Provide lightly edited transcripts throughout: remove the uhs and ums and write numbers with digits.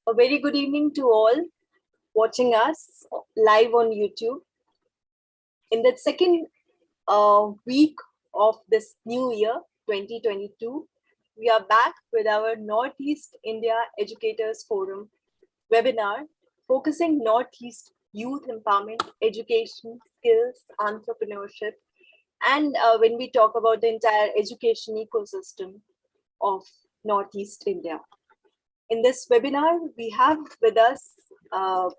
A very good evening to all watching us live on YouTube. In the second week of this new year, 2022, we are back with our Northeast India Educators Forum webinar focusing Northeast youth empowerment, education, skills, entrepreneurship, and when we talk about the entire education ecosystem of Northeast India. In this webinar, we have with us our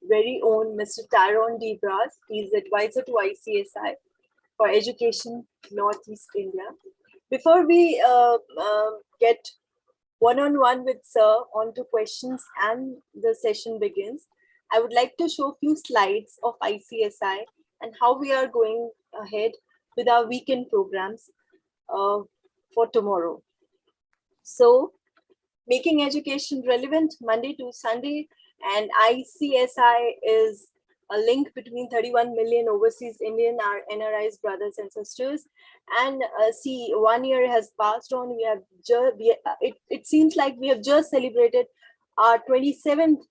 very own Mr. Tyrone DeBras. He is advisor to ICSI for Education Northeast India. Before we get one-on-one with Sir onto questions and the session begins, I would like to show a few slides of ICSI and how we are going ahead with our weekend programs for tomorrow. So, making education relevant Monday to Sunday, and ICSI is a link between 31 million overseas Indian, our NRIs brothers and sisters. And see, 1 year has passed on. We have it seems like we have just celebrated our 27th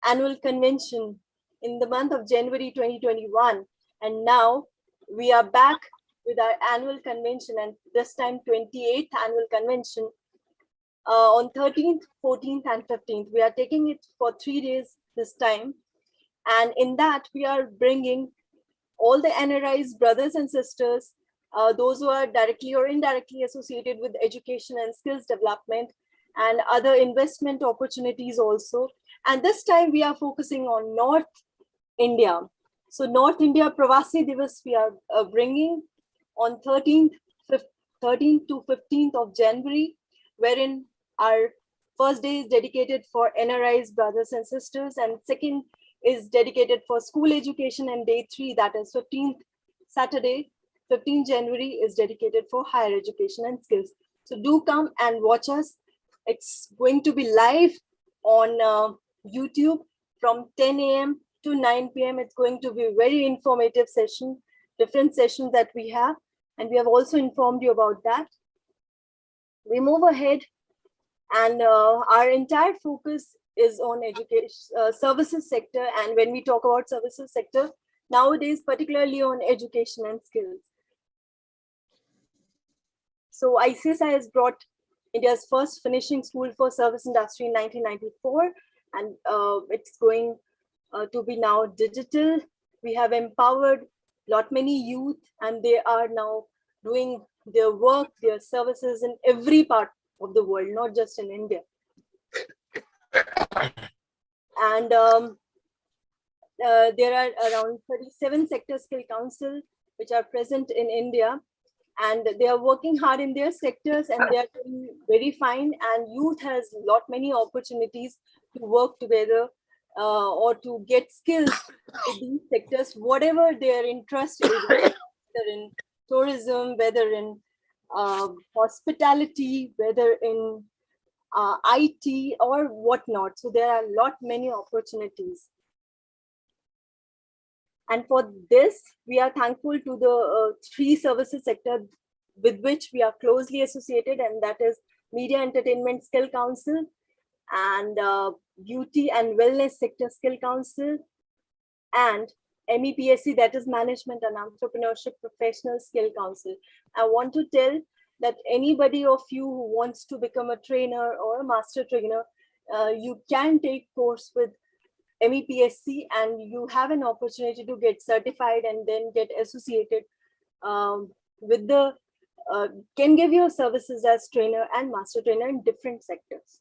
annual convention in the month of January 2021, and now we are back with our annual convention, and this time 28th annual convention. On 13th, 14th, and 15th. We are taking it for 3 days this time. And in that, we are bringing all the NRIs, brothers and sisters, those who are directly or indirectly associated with education and skills development and other investment opportunities also. And this time we are focusing on North India. So North India Pravasi Divas we are bringing on 13th to 15th of January, wherein our first day is dedicated for NRIs, brothers and sisters, and second is dedicated for school education, and day 3, that is 15th Saturday, 15th January, is dedicated for higher education and skills. So do come and watch us. It's going to be live on YouTube from 10 a.m. to 9 p.m. It's going to be a very informative session, different sessions that we have, and we have also informed you about that. We move ahead, and our entire focus is on education services sector. And when we talk about services sector nowadays, particularly on education and skills. So ICSI has brought India's first finishing school for service industry in 1994, and it's going to be now digital. We have empowered many youth, and they are now doing their work, their services in every part of the world, not just in India. And there are around 37 sector skill council which are present in India, and they are working hard in their sectors, and they are doing very fine. And youth has many opportunities to work together or to get skills in these sectors, whatever their interest is, whether in tourism, whether in hospitality, whether in IT or whatnot. So there are many opportunities. And for this, we are thankful to the 3 services sector with which we are closely associated, and that is Media Entertainment Skill Council and Beauty and Wellness Sector Skill Council, and MEPSC, that is Management and Entrepreneurship Professional Skill Council. I want to tell that anybody of you who wants to become a trainer or a master trainer, you can take course with MEPSC, and you have an opportunity to get certified and then get associated with the, can give your services as trainer and master trainer in different sectors.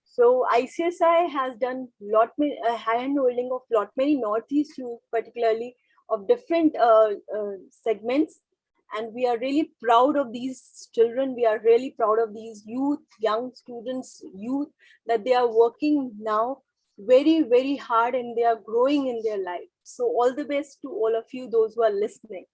So ICSI has done hand-holding of many Northeast youth, particularly of different segments. And we are really proud of these children. We are really proud of these youth, young students, youth, that they are working now very, very hard, and they are growing in their life. So all the best to all of you, those who are listening.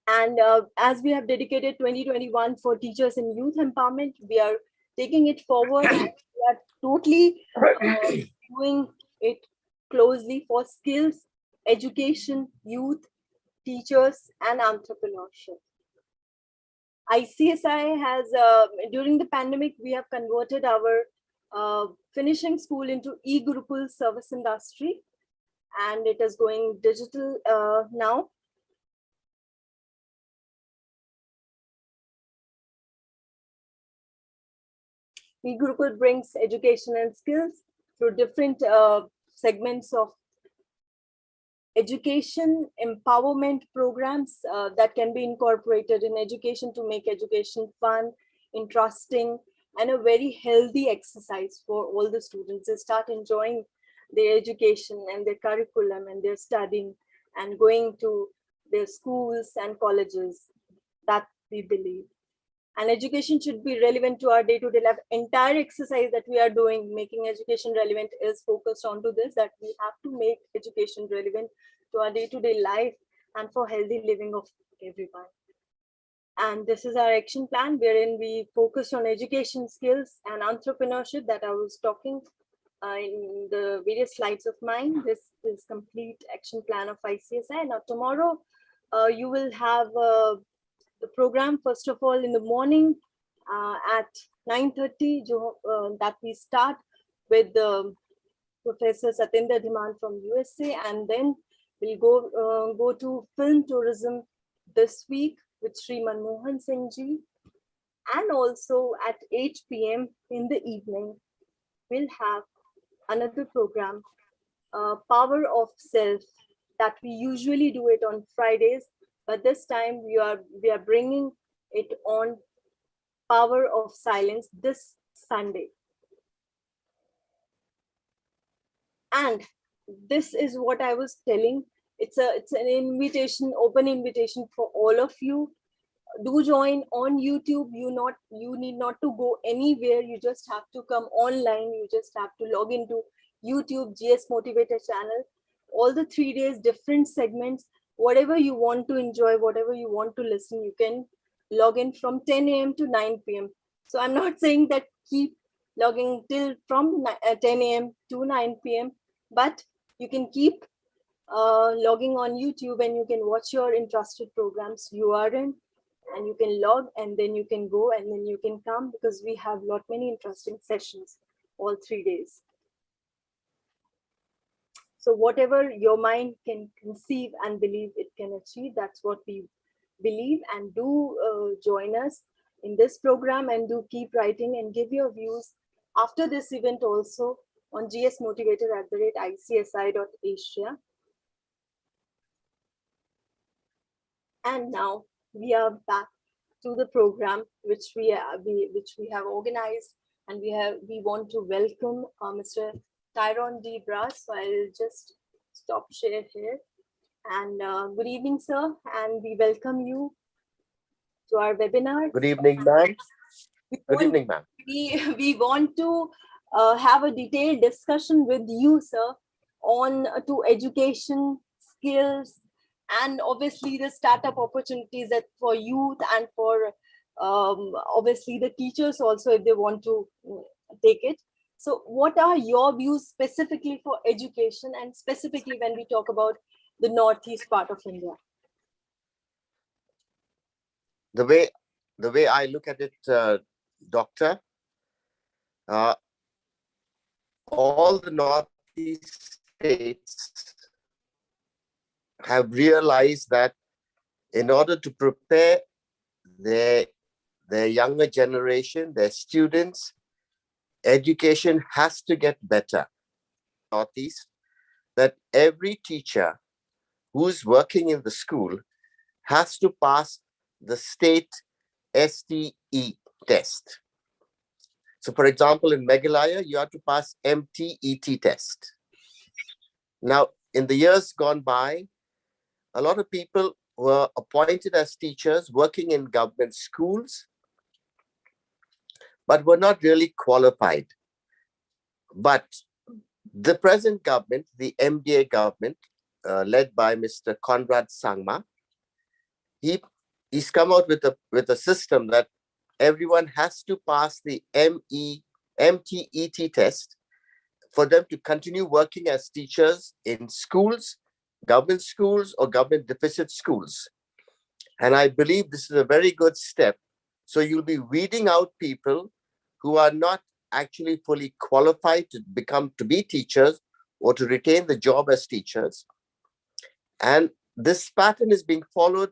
And as we have dedicated 2021 for teachers and youth empowerment, we are taking it forward. And we are totally doing it closely for skills, education, youth, teachers, and entrepreneurship. ICSI has, during the pandemic, we have converted our finishing school into e-Gurukul service industry, and it is going digital now. e-Gurukul brings education and skills through different segments of education empowerment programs that can be incorporated in education to make education fun, interesting, and a very healthy exercise for all the students. They start enjoying their education and their curriculum and their studying and going to their schools and colleges. That we believe. And education should be relevant to our day-to-day life. Entire exercise that we are doing, making education relevant, is focused onto this, that we have to make education relevant to our day-to-day life and for healthy living of everyone. And this is our action plan, wherein we focus on education skills and entrepreneurship that I was talking in the various slides of mine. This is complete action plan of ICSI. Now tomorrow you will have the program, first of all, in the morning at 9:30, that we start with Professor Satyendra Dhiman from USA, and then we'll go to film tourism this week with Sri Manmohan Singh ji. And also at 8 p.m. in the evening, we'll have another program, Power of Self, that we usually do it on Fridays, but this time we are bringing it on Power of Silence this Sunday. And this is what I was telling. It's an invitation, open invitation for all of you. Do join on YouTube. You need not to go anywhere. You just have to come online. You just have to log into YouTube GS Motivator channel. All the 3 days, different segments, whatever you want to enjoy, whatever you want to listen, you can log in from 10 a.m. to 9 p.m. So I'm not saying that keep logging till from 10 a.m. to 9 p.m. But you can keep logging on YouTube and you can watch your interested programs you are in, and you can log, and then you can go, and then you can come, because we have many interesting sessions all 3 days. So whatever your mind can conceive and believe it can achieve, that's what we believe. And do join us in this program, and do keep writing and give your views after this event also on gsmotivator@icsi.asia. And now we are back to the program which we have organized, and we want to welcome Mr. Tyrone D. Brass. So I'll just stop share here. And good evening, sir, and we welcome you to our webinar. Good evening, ma'am. Good evening, ma'am. We want to have a detailed discussion with you, sir, on to education, skills, and obviously the startup opportunities that for youth, and for obviously the teachers also, if they want to take it. So what are your views specifically for education, and specifically when we talk about the northeast part of India? The way I look at it, Doctor, all the northeast states have realized that in order to prepare their younger generation, their students, education has to get better. Northeast, that every teacher who's working in the school has to pass the state STE test. So for example, in Meghalaya, you have to pass MTET test. Now, in the years gone by, a lot of people were appointed as teachers working in government schools, but were not really qualified. But the present government, the MDA government, led by Mr. Conrad Sangma, he's come out with a system that everyone has to pass the MTET test for them to continue working as teachers in schools, government schools or government deficit schools. And I believe this is a very good step So you'll be weeding out people who are not actually fully qualified to be teachers or to retain the job as teachers. And this pattern is being followed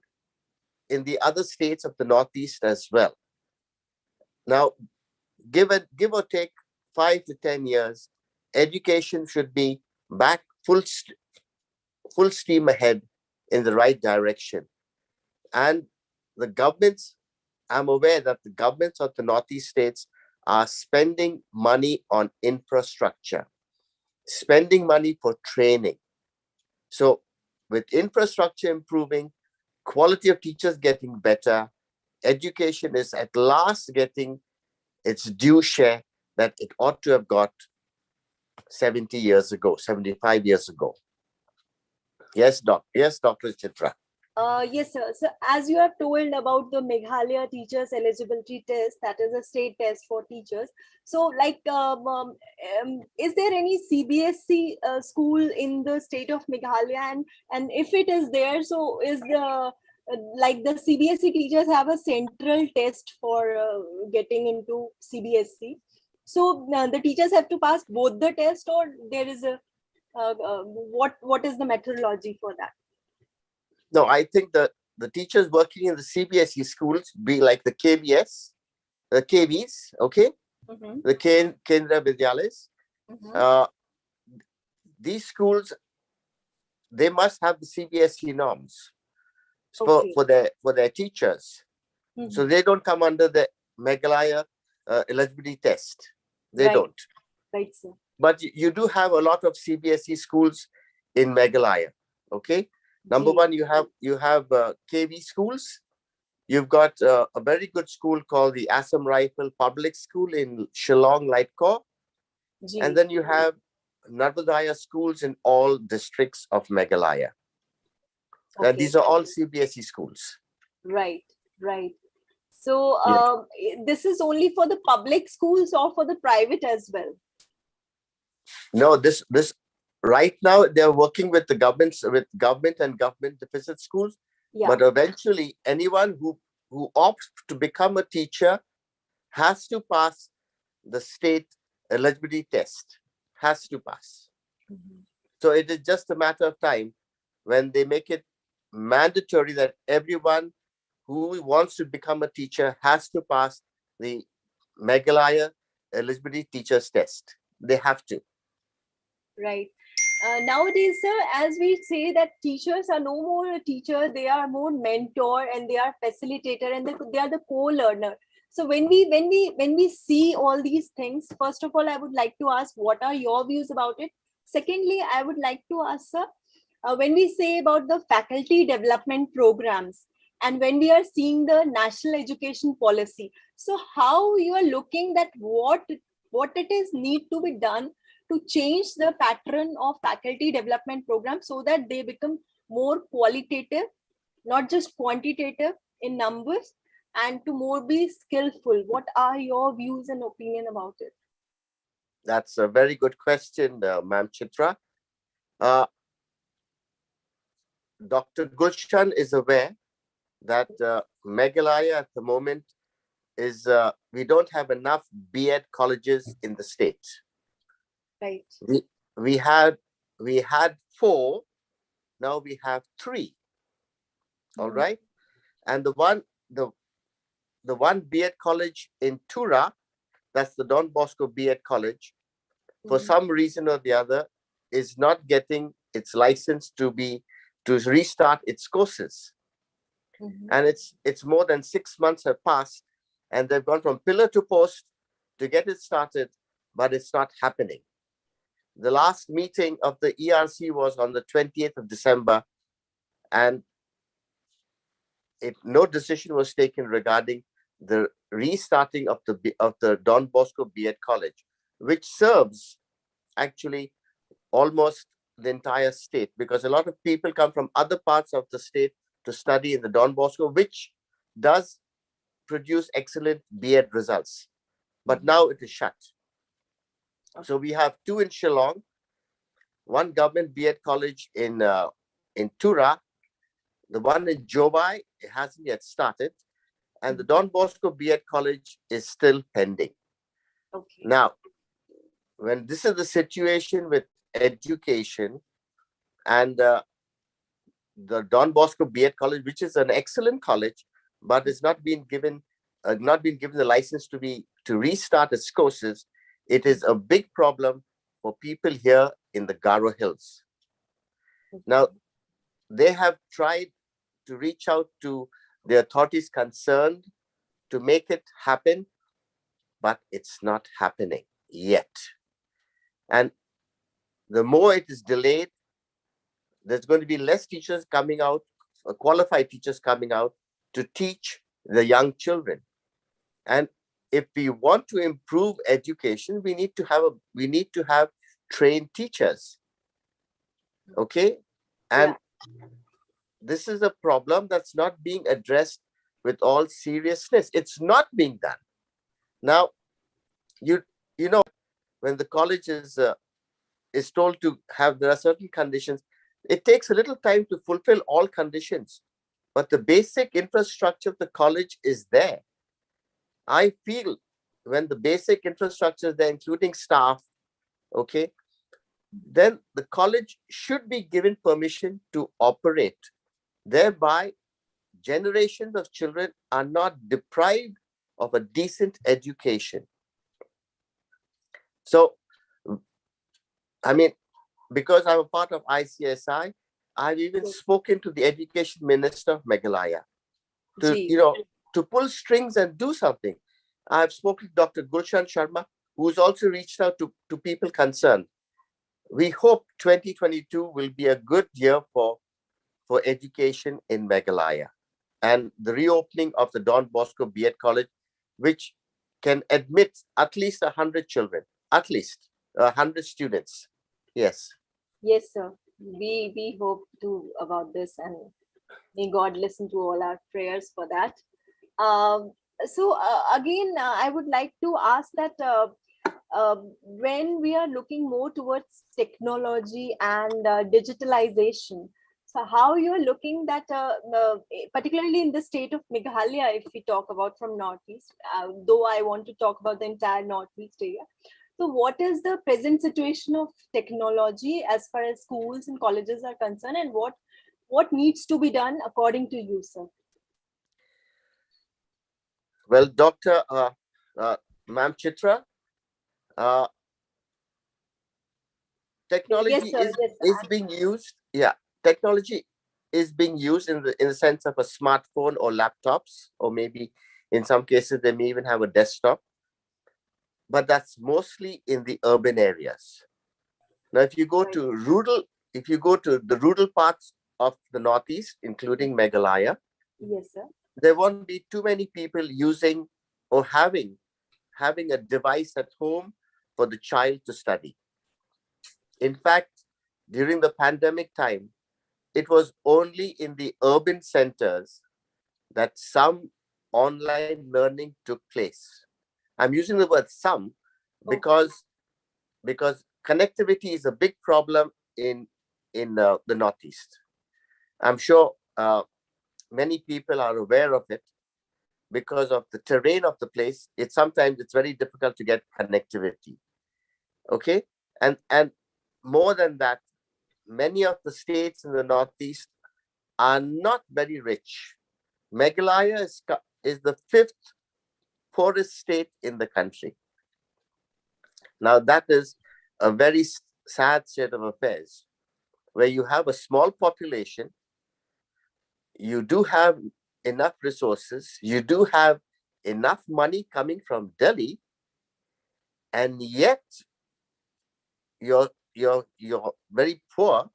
in the other states of the Northeast as well. Now, give or take 5 to 10 years, education should be back full steam ahead in the right direction. And the governments, I'm aware that the governments of the Northeast states are spending money on infrastructure, spending money for training. So with infrastructure improving, quality of teachers getting better, education is at last getting its due share that it ought to have got 70 years ago, 75 years ago. Yes, Dr. Chitra. Yes, sir. So as you have told about the Meghalaya Teachers Eligibility Test, that is a state test for teachers. So like, is there any CBSE school in the state of Meghalaya? And if it is there, so is like the CBSE teachers have a central test for getting into CBSE? So the teachers have to pass both the test, or there is a what is the methodology for that? No, I think that the teachers working in the CBSE schools, be like the KVS, the KVs, okay, the Kendra Vidyalayas, these schools, they must have the CBSE norms for their teachers. So they don't come under the Meghalaya eligibility test. They don't. Right, sir. But you do have a lot of CBSE schools in Meghalaya, okay? Number one, you have KV schools. You've got a very good school called the Assam Rifle Public School in Shillong, Lightcore. And then you have Narvodaya schools in all districts of Meghalaya. And these are all CBSE schools. Right. So this is only for the public schools or for the private as well? No, this right now they're working with the government and government deficit schools. But eventually anyone who opts to become a teacher has to pass the state eligibility test, has to pass. So it is just a matter of time when they make it mandatory that everyone who wants to become a teacher has to pass the Meghalaya eligibility teachers test. They have to. Right. Nowadays, sir, as we say that teachers are no more a teacher, they are more mentor and they are facilitator and they are the co-learner. So when we see all these things, first of all, I would like to ask, what are your views about it? Secondly, I would like to ask, sir, when we say about the faculty development programs and when we are seeing the national education policy, so how you are looking that what it is need to be done to change the pattern of faculty development programs so that they become more qualitative, not just quantitative in numbers, and to more be skillful? What are your views and opinion about it? That's a very good question, Ma'am Chitra. Dr. Gulshan is aware that Meghalaya at the moment is, we don't have enough B.Ed colleges in the state. Right. We had 4, now we have 3. All right. And the one B.Ed college in Tura, that's the Don Bosco B.Ed college, for some reason or the other, is not getting its license to restart its courses. And it's more than 6 months have passed, and they've gone from pillar to post to get it started, but it's not happening. The last meeting of the ERC was on the 20th of December, and no decision was taken regarding the restarting of the Don Bosco B.Ed college, which serves actually almost the entire state, because a lot of people come from other parts of the state to study in the Don Bosco, which does produce excellent B.Ed results. But now it is shut. So we have 2 in Shillong, 1 government B.Ed college in Tura, the one in Jobai, it hasn't yet started, and the Don Bosco B.Ed College is still pending. Okay. Now, when this is the situation with education, and the Don Bosco B.Ed College, which is an excellent college, but it's not been given the license to restart its courses, it is a big problem for people here in the Garo Hills. Now, they have tried to reach out to the authorities concerned to make it happen, but it's not happening yet. And the more it is delayed, there's going to be less teachers coming out, qualified teachers coming out to teach the young children. And if we want to improve education, we need to have trained teachers. Okay? And this is a problem that's not being addressed with all seriousness. It's not being done. Now, you know, when the college is told to have, there are certain conditions, it takes a little time to fulfill all conditions, but the basic infrastructure of the college is there. I feel when the basic infrastructure is there, including staff, okay, then the college should be given permission to operate. Thereby, generations of children are not deprived of a decent education. So, I mean, because I'm a part of ICSI, I've even spoken to the education minister of Meghalaya to pull strings and do something. I've spoken to Dr. Gulshan Sharma, who's also reached out to people concerned. We hope 2022 will be a good year for education in Meghalaya, and the reopening of the Don Bosco B.Ed College, which can admit at least 100 children, at least 100 students. Yes. Yes, sir. We hope to about this, and may God listen to all our prayers for that. Again, I would like to ask that when we are looking more towards technology and digitalization, so how you are looking that, particularly in the state of Meghalaya, if we talk about from Northeast, though I want to talk about the entire Northeast area. So what is the present situation of technology as far as schools and colleges are concerned, and what needs to be done according to you, sir? Well, Dr. Ma'am Chitra, technology is being used. Yeah, technology is being used in the sense of a smartphone or laptops, or maybe in some cases they may even have a desktop. But that's mostly in the urban areas. Now, if you go to the rural parts of the Northeast, including Meghalaya, yes, sir, there won't be too many people using or having a device at home for the child to study. In fact, during the pandemic time, it was only in the urban centers that some online learning took place. I'm using the word some because connectivity is a big problem in the Northeast. I'm sure many people are aware of it. Because of the terrain of the place, it's very difficult to get connectivity. Okay, and more than that, many of the states in the Northeast are not very rich. Meghalaya is the 5th poorest state in the country. Now, that is a very sad state of affairs, where you have a small population, you do have enough resources, you do have enough money coming from Delhi, and yet you're very poor.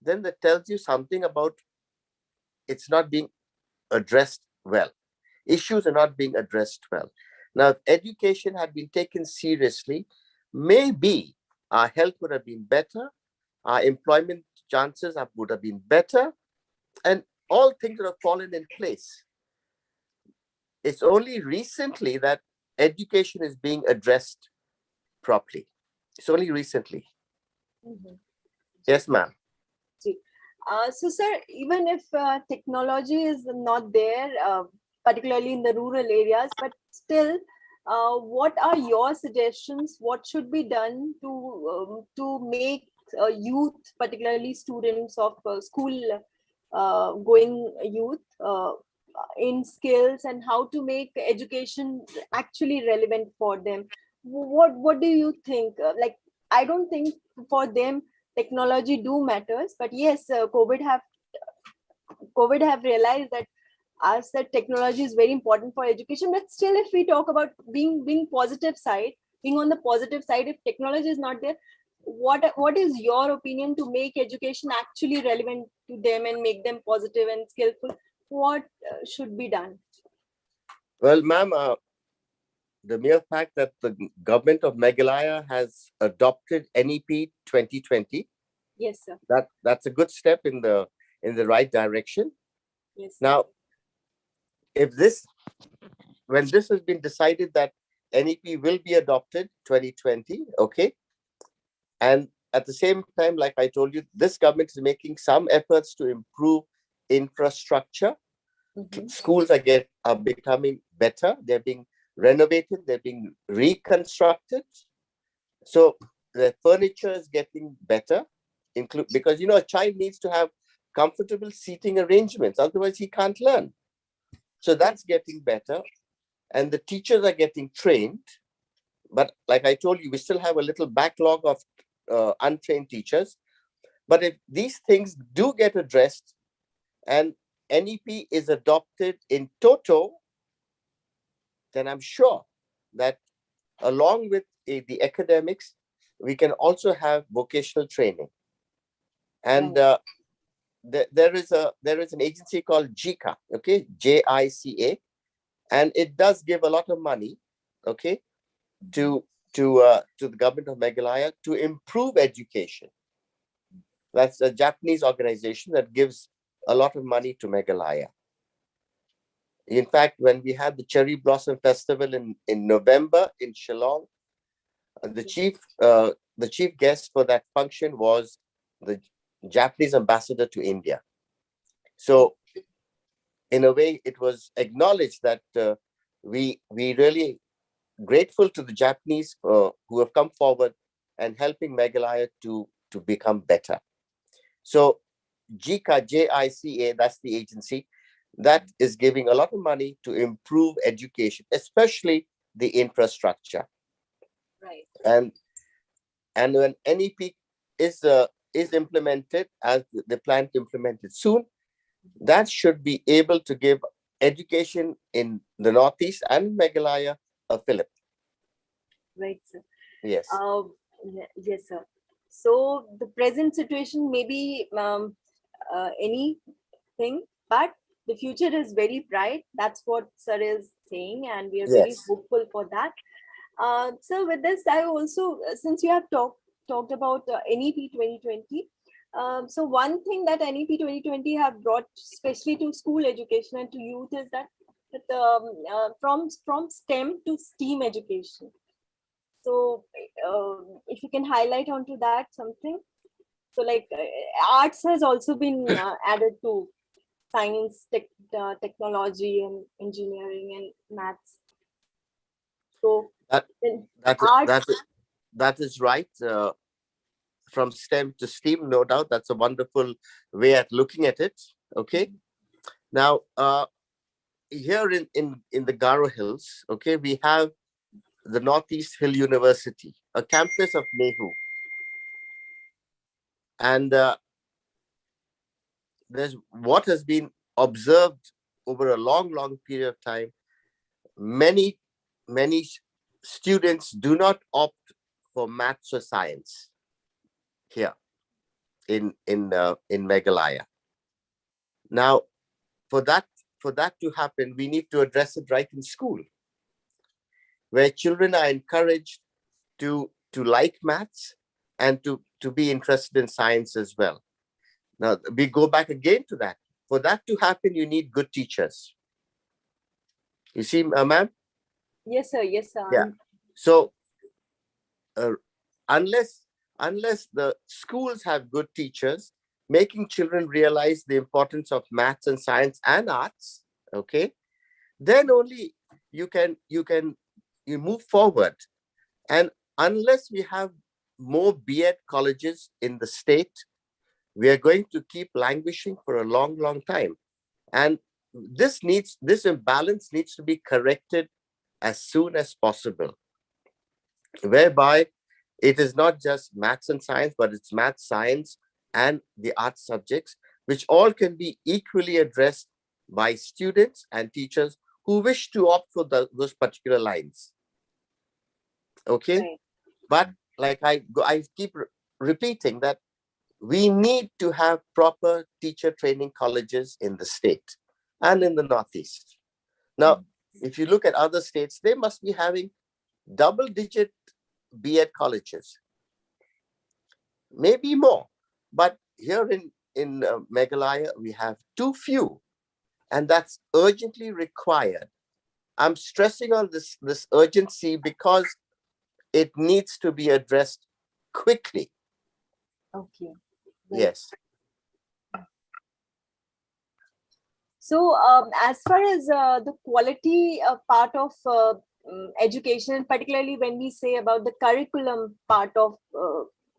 Then that tells you something about it's not being addressed well. Issues are not being addressed well. Now, if education had been taken seriously, maybe our health would have been better, our employment chances would have been better, and all things would have fallen in place. It's only recently that education is being addressed properly. It's only recently. Mm-hmm. Yes, ma'am. So, sir, even if technology is not there, particularly in the rural areas. But still, what are your suggestions? What should be done to make youth, particularly students of school going youth, in skills, and how to make education actually relevant for them? What do you think? Like, I don't think for them technology do matters, but yes, COVID have realized that us that technology is very important for education. But still, if we talk about being positive side, being on the positive side, if technology is not there, what is your opinion to make education actually relevant to them and make them positive and skillful? What should be done? Well, ma'am, the mere fact that the government of Meghalaya has adopted NEP 2020, Yes, sir. that's a good step in the right direction. Yes, sir. Now, if when this has been decided that NEP will be adopted 2020, okay, and at the same time, like I told you, this government is making some efforts to improve infrastructure. Mhm. Schools are becoming better. They're being renovated. They're being reconstructed. So the furniture is getting better, because a child needs to have comfortable seating arrangements. Otherwise, he can't learn. So that's getting better, and the teachers are getting trained. But like I told you, we still have a little backlog of untrained teachers. But if these things do get addressed and NEP is adopted in toto, then I'm sure that along with the academics, we can also have vocational training. And Right. there is an agency called JICA, okay, JICA, and it does give a lot of money, okay, to the government of Meghalaya to improve education. That's a Japanese organization that gives a lot of money to Meghalaya. In fact, when we had the Cherry Blossom Festival in November in Shillong, the chief guest for that function was the Japanese ambassador to India. So, in a way, it was acknowledged that we really grateful to the Japanese who have come forward and helping Meghalaya to become better. So JICA, JICA, that's the agency that is giving a lot of money to improve education, especially the infrastructure. Right. And when NEP is implemented, as the plan to implement it soon, that should be able to give education in the Northeast and Meghalaya a fillip. Right, sir. Yes. Yes, sir. So the present situation may be anything, but the future is very bright. That's what sir is saying, and we are very Yes. hopeful for that. So with this, I also, since you have talked about NEP 2020, so one thing that NEP 2020 have brought, especially to school education and to youth, is that from STEM to STEAM education. So if you can highlight onto that something. So like arts has also been added to science, technology, and engineering and maths. So That in that arts, that is right. From STEM to STEAM, no doubt, that's a wonderful way at looking at it. Okay. Now, here in the Garo Hills, okay, we have the Northeast Hill University, a campus of NEHU, and there's what has been observed over a long period of time. Many students do not opt for maths or science here in Meghalaya. Now, for that to happen, we need to address it right in school, where children are encouraged to like maths and to be interested in science as well. Now, we go back again to that. For that to happen, you need good teachers. You see, ma'am? yes, sir. Yes, sir. Yeah. So, unless the schools have good teachers, making children realize the importance of maths and science and arts, okay, then only you move forward. And unless we have more B.Ed colleges in the state, we are going to keep languishing for a long, long time. And this imbalance needs to be corrected as soon as possible, whereby it is not just maths and science, but it's math, science, and the art subjects, which all can be equally addressed by students and teachers who wish to opt for those particular lines. Okay? Right. But like I keep repeating that we need to have proper teacher training colleges in the state and in the Northeast. Now, if you look at other states, they must be having double-digit B.Ed colleges, maybe more. But here in Meghalaya, we have too few, and that's urgently required. I'm stressing on this urgency because it needs to be addressed quickly. Okay. Yes. So as far as the quality part of education, particularly when we say about the curriculum part of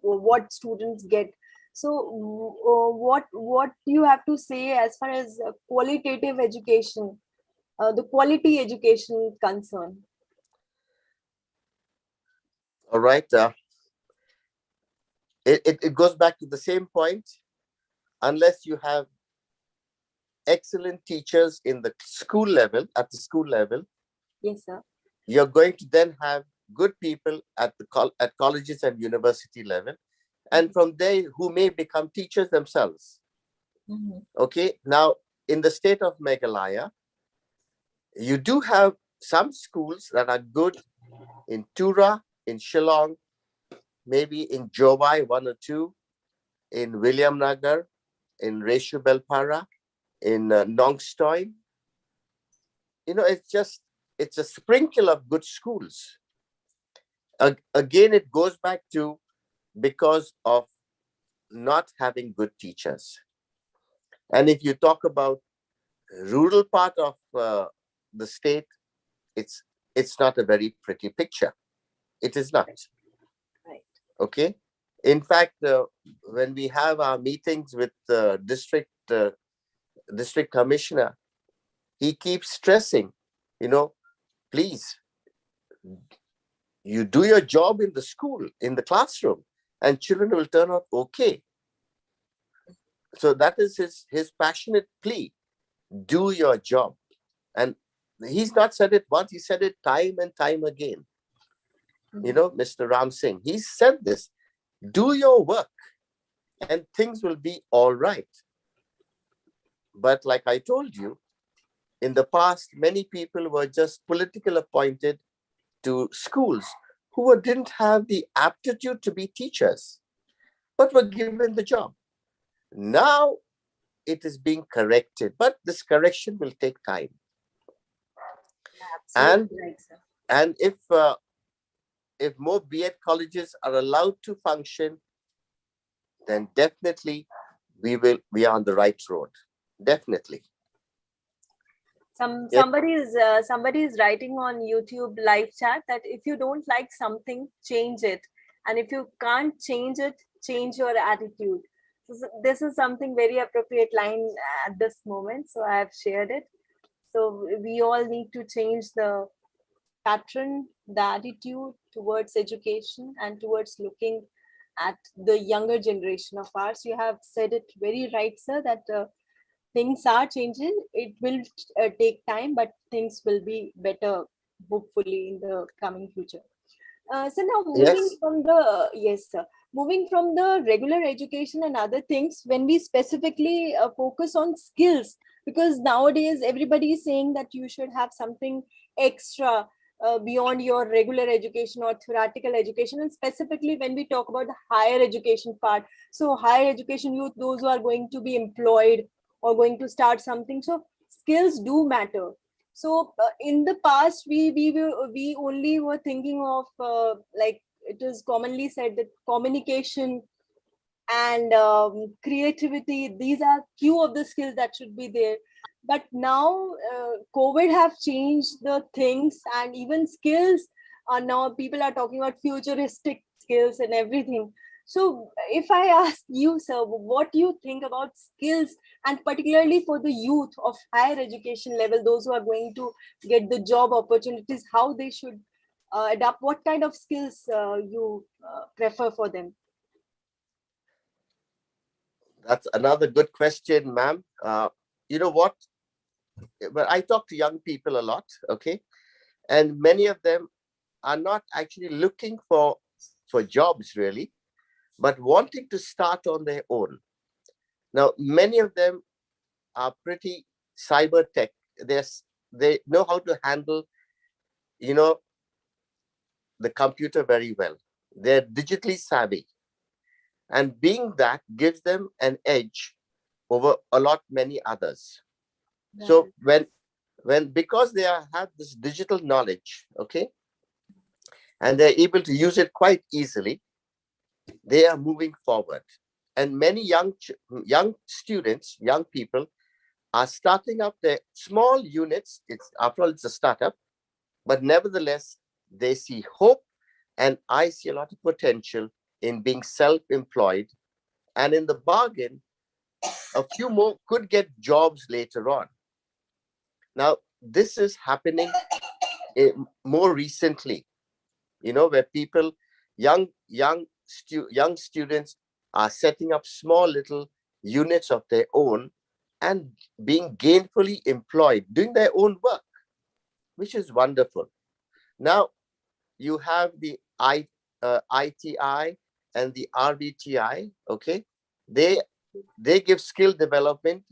what students get, so what you have to say as far as qualitative education, the quality education concern? All right. It goes back to the same point. Unless you have excellent teachers in the school level, at the school level, Yes, sir. you're going to then have good people at colleges and university level, and from there who may become teachers themselves. Okay, now in the state of Meghalaya, you do have some schools that are good in Tura, in Shillong, maybe in Jobai, one or two, in William Nagar, in Reshu Belpara, in Nongstoin. It's a sprinkle of good schools. Again, it goes back to because of not having good teachers. And if you talk about rural part of the state, it's not a very pretty picture. It is not. Right. Okay. In fact, when we have our meetings with the district commissioner, he keeps stressing, please, you do your job in the school, in the classroom, and children will turn out okay. So that is his passionate plea. Do your job. And he's not said it once, he said it time and time again. Mr. Ram Singh, he said this, do your work and things will be all right. But like I told you, in the past, many people were just political appointed to schools who didn't have the aptitude to be teachers, but were given the job. Now it is being corrected, but this correction will take time. Absolutely right, sir. And if more B.Ed colleges are allowed to function, then definitely we are on the right road. Definitely. Somebody is writing on YouTube live chat that if you don't like something, change it, and if you can't change it, change your attitude. This is something very appropriate line at this moment, so I have shared it. So we all need to change the pattern, the attitude towards education and towards looking at the younger generation of ours. You have said it very right, sir, that things are changing. It will take time, but things will be better, hopefully, in the coming future. So now moving from the moving from the regular education and other things, when we specifically focus on skills, because nowadays everybody is saying that you should have something extra beyond your regular education or theoretical education, and specifically when we talk about the higher education part. So higher education youth, those who are going to be employed or going to start something, so skills do matter. So in the past, we only were thinking of like it is commonly said that communication and creativity, these are few of the skills that should be there. but now COVID have changed the things, and even skills are now, people are talking about futuristic skills and everything. So if I ask you, sir, what do you think about skills, and particularly for the youth of higher education level, those who are going to get the job opportunities, how they should adapt, what kind of skills you prefer for them? That's another good question, ma'am. You know what? But I talk to young people a lot, okay? And many of them are not actually looking for jobs really, but wanting to start on their own. Now, many of them are pretty cyber tech. They know how to handle, you know, the computer very well. They're digitally savvy. And being that gives them an edge over a lot many others. So when because they have this digital knowledge, okay, and they're able to use it quite easily, they are moving forward. And many young students, young people are starting up their small units. It's, after all, it's a startup, but nevertheless, they see hope, and I see a lot of potential in being self-employed. And in the bargain, a few more could get jobs later on. Now, this is happening more recently, where people, young students are setting up small little units of their own and being gainfully employed, doing their own work, which is wonderful. Now, you have the ITI and the RBTI, okay? They give skill development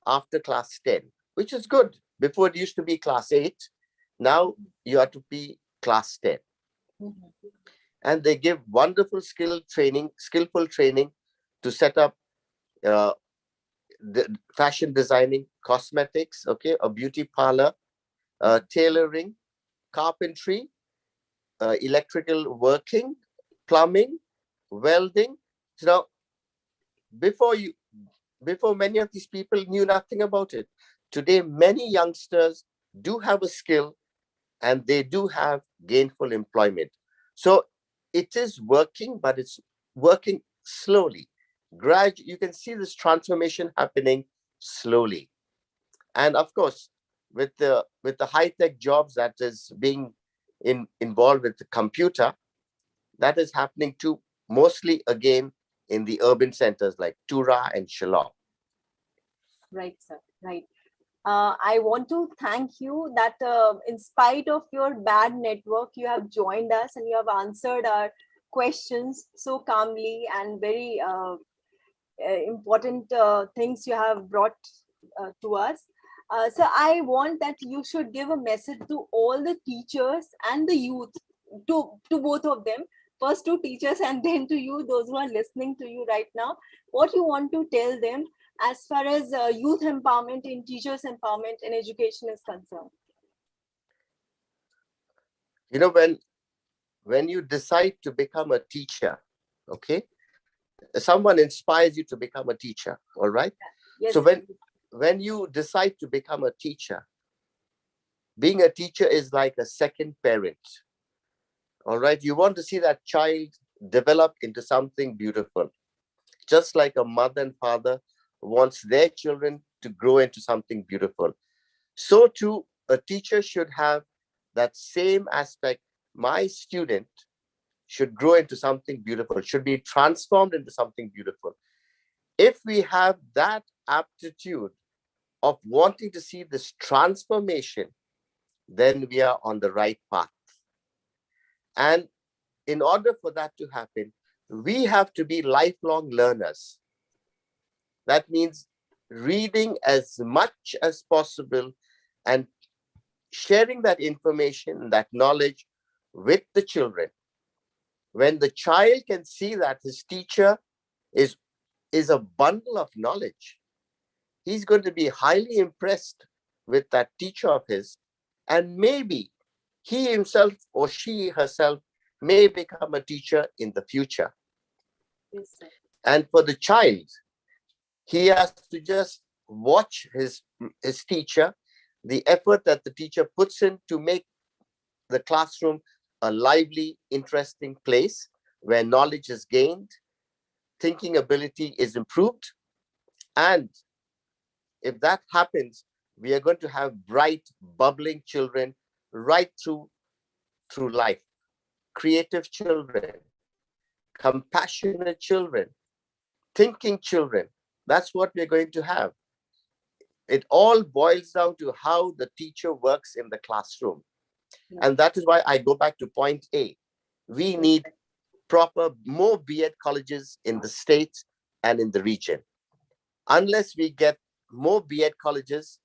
after class 10, which is good. Before it used to be class 8. Now you have to be class 10. Mm-hmm. And they give wonderful skillful training to set up the fashion designing, cosmetics, okay, a beauty parlor, tailoring, carpentry, electrical working, plumbing, welding. So before many of these people knew nothing about it. Today, many youngsters do have a skill and they do have gainful employment. So it is working, but it's working slowly. You can see this transformation happening slowly. And of course, with the high-tech jobs that is being involved with the computer, that is happening too, mostly again in the urban centers like Tura and Shillong. Right, sir. Right. I want to thank you that in spite of your bad network, you have joined us and you have answered our questions so calmly, and very important things you have brought to us. So I want that you should give a message to all the teachers and the youth, to both of them. First to teachers and then to you, those who are listening to you right now. What you want to tell them as far as youth empowerment, in teachers empowerment in education is concerned? When you decide to become a teacher, okay, someone inspires you to become a teacher, all right? Yes. So when you decide to become a teacher, being a teacher is like a second parent, all right? You want to see that child develop into something beautiful, just like a mother and father wants their children to grow into something beautiful. So too, a teacher should have that same aspect. My student should grow into something beautiful, should be transformed into something beautiful. If we have that aptitude of wanting to see this transformation, then we are on the right path. And in order for that to happen, we have to be lifelong learners. That means reading as much as possible and sharing that information, that knowledge with the children. When the child can see that his teacher is a bundle of knowledge, he's going to be highly impressed with that teacher of his, and maybe he himself or she herself may become a teacher in the future. Yes, sir. And for the child, he has to just watch his teacher, the effort that the teacher puts in to make the classroom a lively, interesting place where knowledge is gained, thinking ability is improved. And if that happens, we are going to have bright, bubbling children right through life, creative children, compassionate children, thinking children. That's what we're going to have. It all boils down to how the teacher works in the classroom. And that is why I go back to point A. We need more B.Ed colleges in the state and in the region. Unless we get more B.Ed colleges,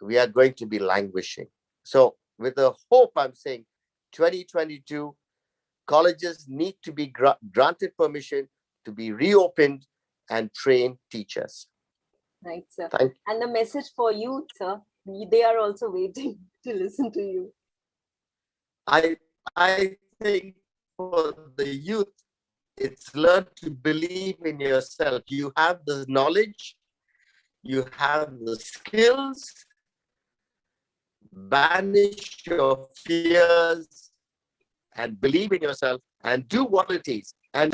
we are going to be languishing. So with the hope, I'm saying 2022, colleges need to be granted permission to be reopened and train teachers. Right, sir. Thank you. And the message for youth, sir, they are also waiting to listen to you. I think for the youth, it's learn to believe in yourself. You have the knowledge, you have the skills, banish your fears and believe in yourself and do what it is. And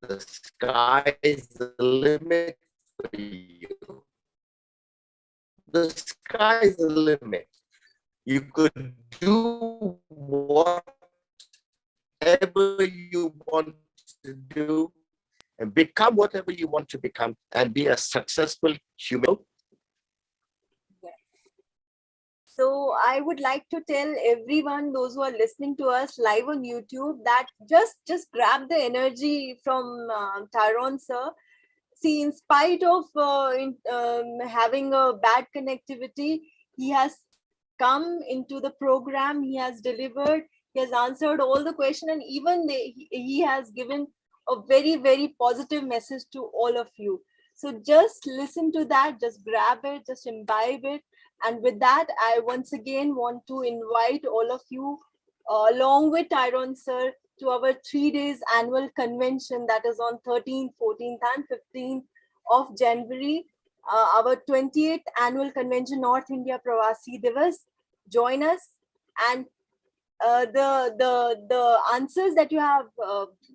the sky is the limit for you. The sky is the limit. You could do whatever you want to do and become whatever you want to become and be a successful human. So I would like to tell everyone, those who are listening to us live on YouTube, that just grab the energy from Tyrone, sir. See, in spite of having a bad connectivity, he has come into the program, he has delivered, he has answered all the questions, and even he has given a very, very positive message to all of you. So just listen to that, just grab it, just imbibe it. And with that, I once again want to invite all of you, along with Tyrone, sir, to our 3 days annual convention that is on 13th, 14th, and 15th of January. Our 28th annual convention, North India Pravasi Divas. Join us, and the answers that you have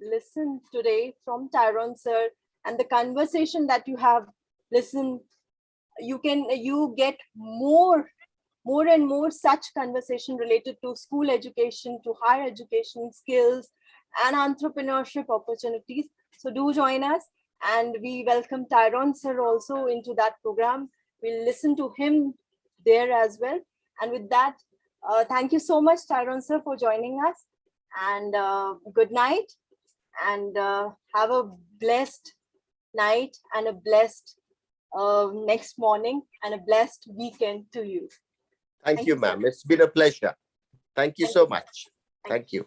listened today from Tyrone, sir, and the conversation that you have listened, you get more and more such conversation related to school education, to higher education skills and entrepreneurship opportunities. So do join us, and we welcome Tyrone, sir, also into that program. We'll listen to him there as well. And with that, thank you so much, Tyrone, sir, for joining us, and good night, and have a blessed night and a blessed next morning and a blessed weekend to you. Thank you, ma'am. It's been a pleasure. Thank you so much. Thank you.